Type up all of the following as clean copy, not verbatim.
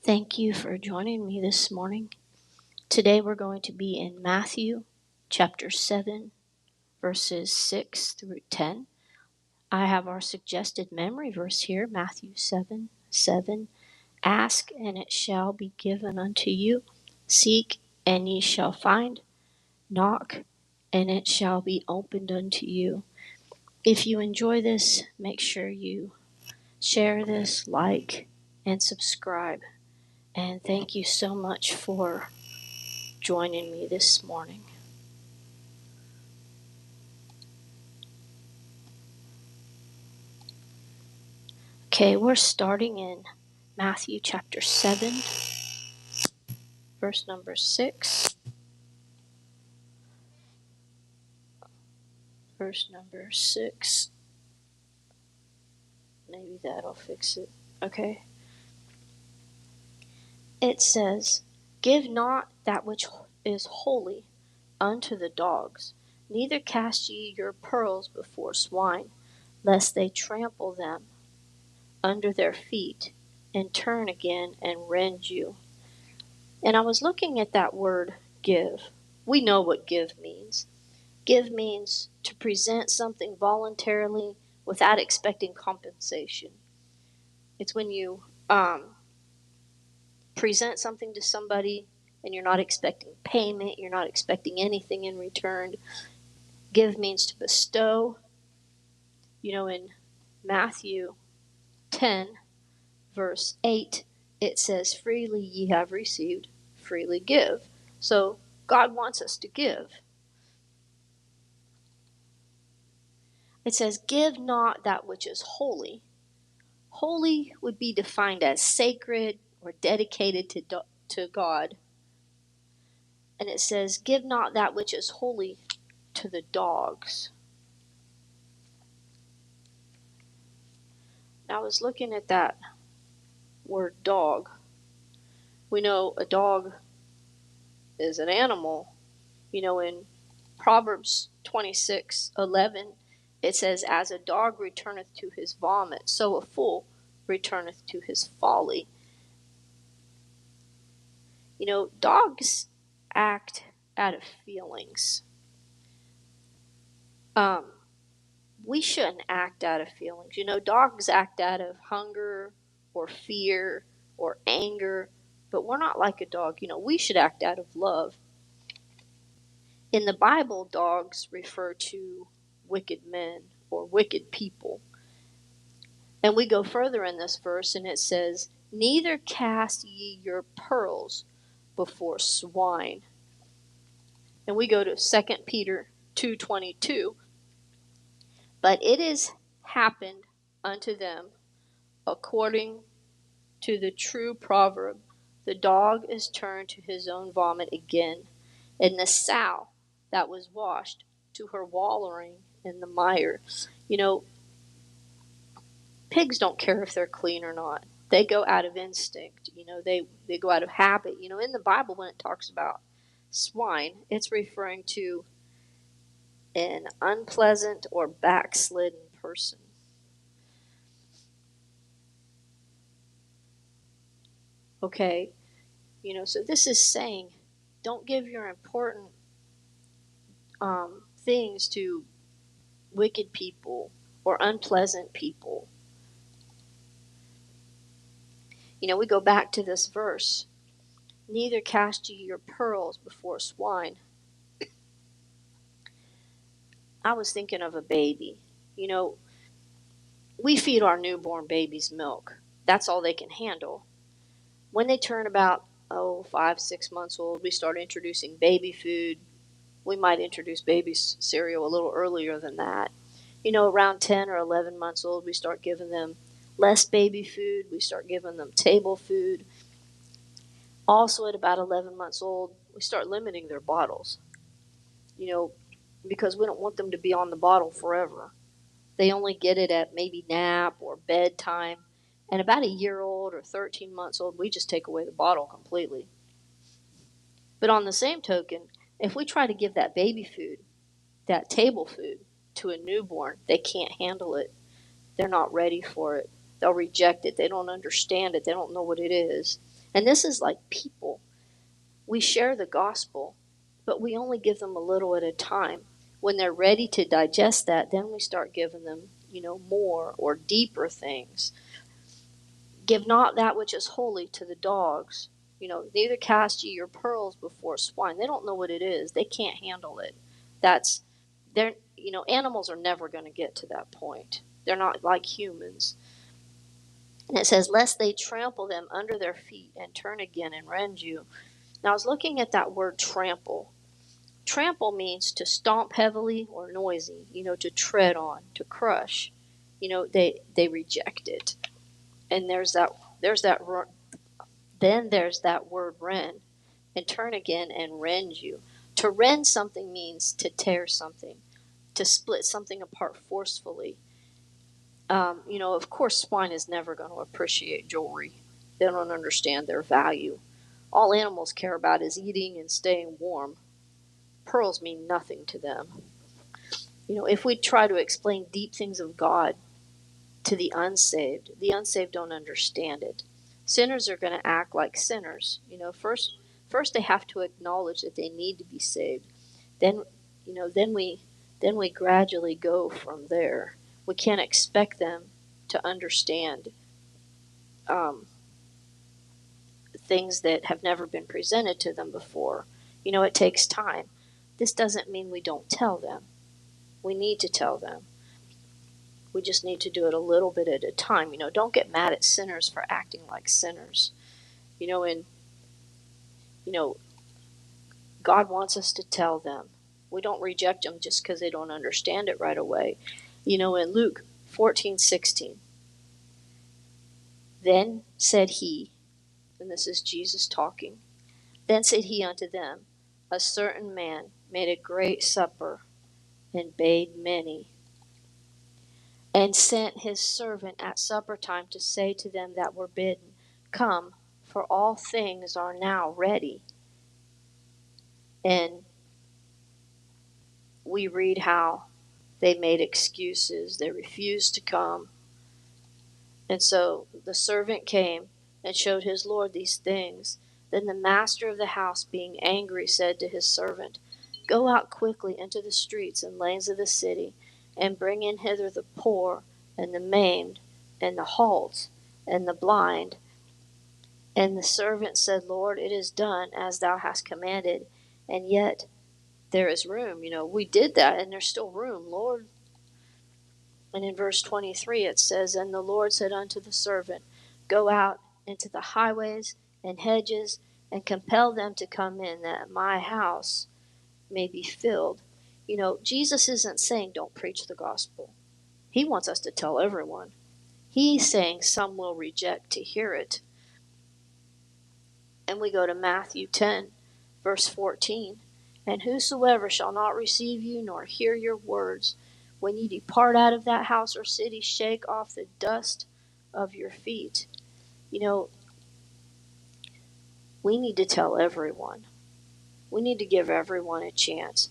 Thank you for joining me this morning. Today we're going to be in Matthew chapter 7, verses 6 through 10. I have our suggested memory verse here, Matthew 7:7. Ask, and it shall be given unto you. Seek, and ye shall find. Knock, and it shall be opened unto you. If you enjoy this, make sure you share this, like, and subscribe. And thank you so much for joining me this morning. Okay, we're starting in Matthew chapter 7, verse number 6. Verse number 6. Maybe that'll fix it. Okay. It says, Give not that which is holy unto the dogs, neither cast ye your pearls before swine, lest they trample them under their feet, and turn again and rend you. And I was looking at that word give. We know what give means. Give means to present something voluntarily without expecting compensation. It's when you present something to somebody and you're not expecting payment, you're not expecting anything in return. Give means to bestow. In Matthew 10, verse 8, it says, Freely ye have received, freely give. So God wants us to give. It says, Give not that which is holy. Holy would be defined as sacred or dedicated to God. And it says, Give not that which is holy to the dogs. Now, I was looking at that word dog. We know a dog is an animal. In Proverbs 26:11, it says, As a dog returneth to his vomit, so a fool returneth to his folly. Dogs act out of feelings. We shouldn't act out of feelings. Dogs act out of hunger or fear or anger, but we're not like a dog. We should act out of love. In the Bible, dogs refer to wicked men or wicked people. And we go further in this verse, and it says, Neither cast ye your pearls before swine. And we go to 2 Peter 2:22. But it is happened unto them according to the true proverb, the dog is turned to his own vomit again, and the sow that was washed to her wallowing in the mire. Pigs don't care if they're clean or not. They go out of instinct. They go out of habit. In the Bible, when it talks about swine, it's referring to an unpleasant or backslidden person. Okay, so this is saying, don't give your important things to wicked people or unpleasant people. We go back to this verse, neither cast ye your pearls before swine. I was thinking of a baby. We feed our newborn babies milk. That's all they can handle. When they turn about 5, 6 months old, we start introducing baby food. We might introduce baby cereal a little earlier than that. Around 10 or 11 months old, we start giving them less baby food. We start giving them table food. Also, at about 11 months old, we start limiting their bottles, because we don't want them to be on the bottle forever. They only get it at maybe nap or bedtime. And about a year old or 13 months old, we just take away the bottle completely. But on the same token, if we try to give that baby food, that table food, to a newborn, they can't handle it. They're not ready for it. They'll reject it. They don't understand it. They don't know what it is. And this is like people. We share the gospel, but we only give them a little at a time. When they're ready to digest that, then we start giving them, more or deeper things. Give not that which is holy to the dogs. Neither cast ye your pearls before swine. They don't know what it is. They can't handle it. Animals are never going to get to that point. They're not like humans. And it says, lest they trample them under their feet and turn again and rend you. Now I was looking at that word trample. Trample means to stomp heavily or noisy, to tread on, to crush. They reject it. And there's that then there's that word rend, and turn again and rend you. To rend something means to tear something, to split something apart forcefully. Of course, swine is never going to appreciate jewelry. They don't understand their value. All animals care about is eating and staying warm. Pearls mean nothing to them. If we try to explain deep things of God to the unsaved don't understand it. Sinners are going to act like sinners. First they have to acknowledge that they need to be saved. Then we gradually go from there. We can't expect them to understand things that have never been presented to them before. It takes time. This doesn't mean we don't tell them. We need to tell them. We just need to do it a little bit at a time. Don't get mad at sinners for acting like sinners. God wants us to tell them. We don't reject them just because they don't understand it right away. In Luke 14:16, then said he, and this is Jesus talking, then said he unto them, a certain man made a great supper and bade many, and sent his servant at supper time to say to them that were bidden, come, for all things are now ready. And we read how they made excuses. They refused to come. And so the servant came and showed his lord these things. Then the master of the house, being angry, said to his servant, go out quickly into the streets and lanes of the city, and bring in hither the poor, and the maimed, and the halt, and the blind. And the servant said, Lord, it is done as thou hast commanded, and yet there is room. We did that, and there's still room, Lord. And in verse 23 it says, and the Lord said unto the servant, go out into the highways and hedges, and compel them to come in, that my house may be filled. Jesus isn't saying don't preach the gospel. He wants us to tell everyone. He's saying some will reject to hear it. And we go to Matthew 10, verse 14. And whosoever shall not receive you nor hear your words, when ye depart out of that house or city, shake off the dust of your feet. We need to tell everyone. We need to give everyone a chance.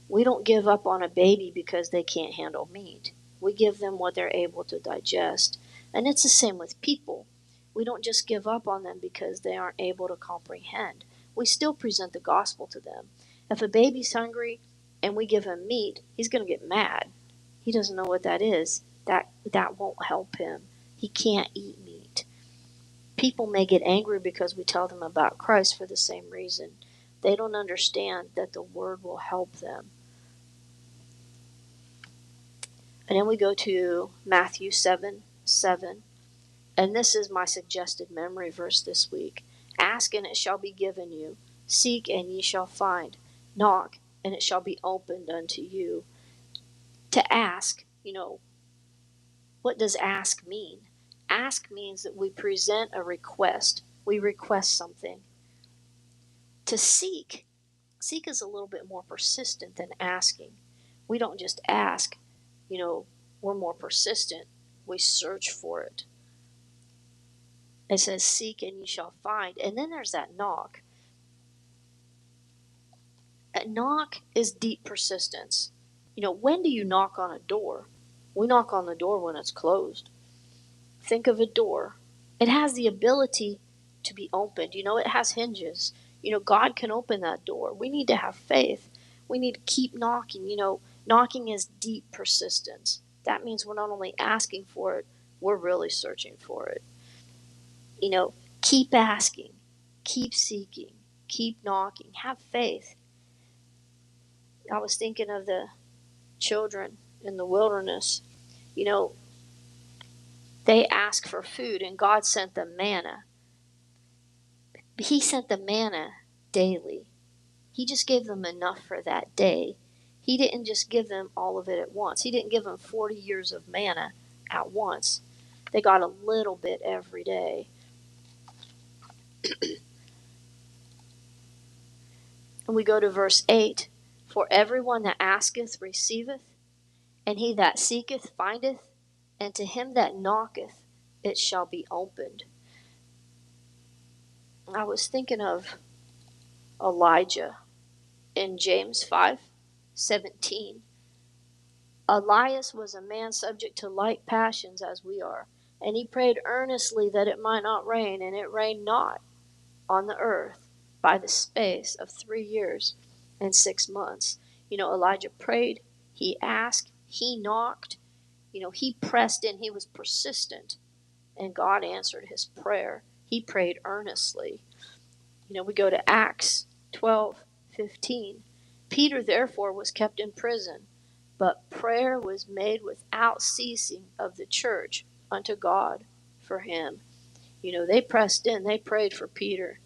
We don't give up on a baby because they can't handle meat. We give them what they're able to digest. And it's the same with people. We don't just give up on them because they aren't able to comprehend. We still present the gospel to them. If a baby's hungry and we give him meat, he's going to get mad. He doesn't know what that is. That won't help him. He can't eat meat. People may get angry because we tell them about Christ for the same reason. They don't understand that the word will help them. And then we go to Matthew 7:7. And this is my suggested memory verse this week. Ask and it shall be given you. Seek and ye shall find. Knock and it shall be opened unto you. To ask, what does ask mean? Ask means that we present a request. We request something. To seek is a little bit more persistent than asking. We don't just ask, we're more persistent. We search for it. It says, seek and you shall find. And then there's that knock. A knock is deep persistence. When do you knock on a door? We knock on the door when it's closed. Think of a door. It has the ability to be opened. It has hinges. God can open that door. We need to have faith. We need to keep knocking. Knocking is deep persistence. That means we're not only asking for it, we're really searching for it. Keep asking, keep seeking, keep knocking, have faith. I was thinking of the children in the wilderness. They asked for food and God sent them manna. He sent the manna daily. He just gave them enough for that day. He didn't just give them all of it at once. He didn't give them 40 years of manna at once. They got a little bit every day. And we go to verse 8. For everyone that asketh receiveth, and he that seeketh findeth, and to him that knocketh it shall be opened. I was thinking of Elijah in James 5:17. Elias was a man subject to like passions as we are, and he prayed earnestly that it might not rain, and it rained not on the earth by the space of 3 years and 6 months. Elijah prayed, he asked, he knocked, he pressed in, he was persistent, and God answered his prayer. He prayed earnestly. We go to Acts 12:15. Peter therefore was kept in prison, but prayer was made without ceasing of the church unto God for him. They pressed in, they prayed for Peter.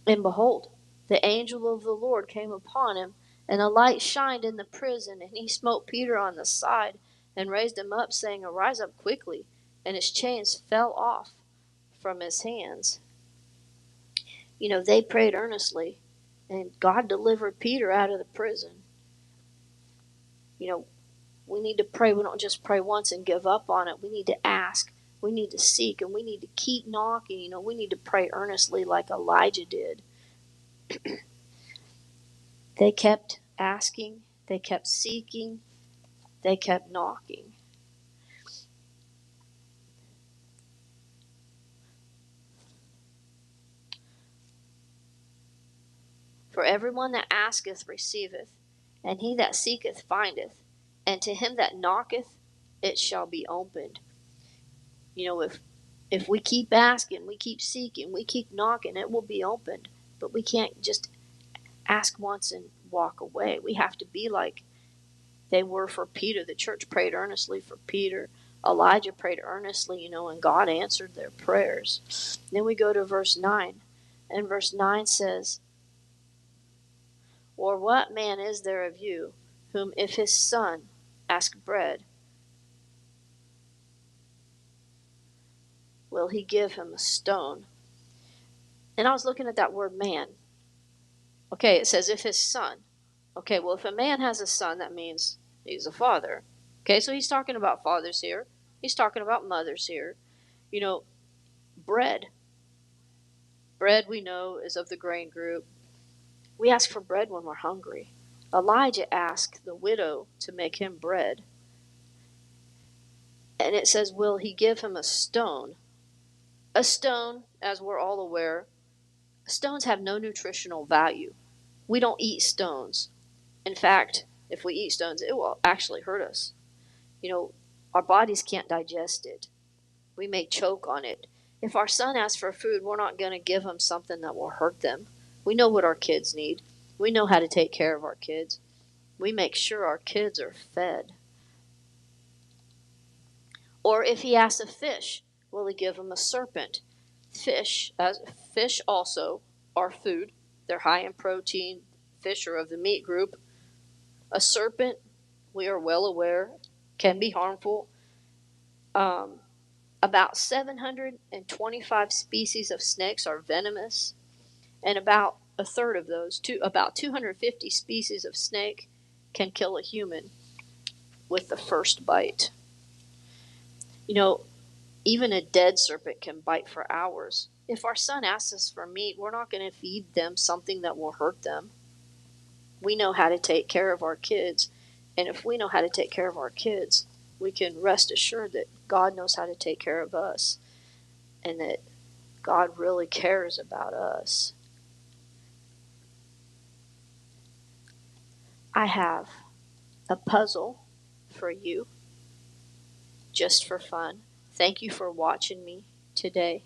And behold, the angel of the Lord came upon him, and a light shined in the prison, and he smote Peter on the side, and raised him up, saying, Arise up quickly. And his chains fell off from his hands. They prayed earnestly, and God delivered Peter out of the prison. We need to pray. We don't just pray once and give up on it. We need to ask. We need to seek, and we need to keep knocking. We need to pray earnestly like Elijah did. They kept asking. They kept seeking. They kept knocking. For everyone that asketh receiveth, and he that seeketh findeth, and to him that knocketh it shall be opened. If we keep asking, we keep seeking, we keep knocking, it will be opened. But we can't just ask once and walk away. We have to be like they were for Peter. The church prayed earnestly for Peter. Elijah prayed earnestly, and God answered their prayers. Then we go to verse 9. And verse 9 says, Or what man is there of you, whom if his son ask bread, will he give him a stone? And I was looking at that word man. Okay, it says if his son. Okay, well, if a man has a son, that means he's a father. Okay, so he's talking about fathers here. He's talking about mothers here. Bread. Bread, we know, is of the grain group. We ask for bread when we're hungry. Elijah asked the widow to make him bread. And it says, will he give him a stone? A stone, as we're all aware, stones have no nutritional value. We don't eat stones. In fact, if we eat stones, it will actually hurt us. Our bodies can't digest it. We may choke on it. If our son asks for food, we're not going to give him something that will hurt them. We know what our kids need. We know how to take care of our kids. We make sure our kids are fed. Or if he asks a fish, will he give him a serpent? Fish also are food. They're high in protein. Fish are of the meat group. A serpent, we are well aware, can be harmful. About 725 species of snakes are venomous, and about a third of those, about 250 species of snake, can kill a human with the first bite. Even a dead serpent can bite for hours. If our son asks us for meat, we're not going to feed them something that will hurt them. We know how to take care of our kids, and if we know how to take care of our kids, we can rest assured that God knows how to take care of us, and that God really cares about us. I have a puzzle for you, just for fun. Thank you for watching me today.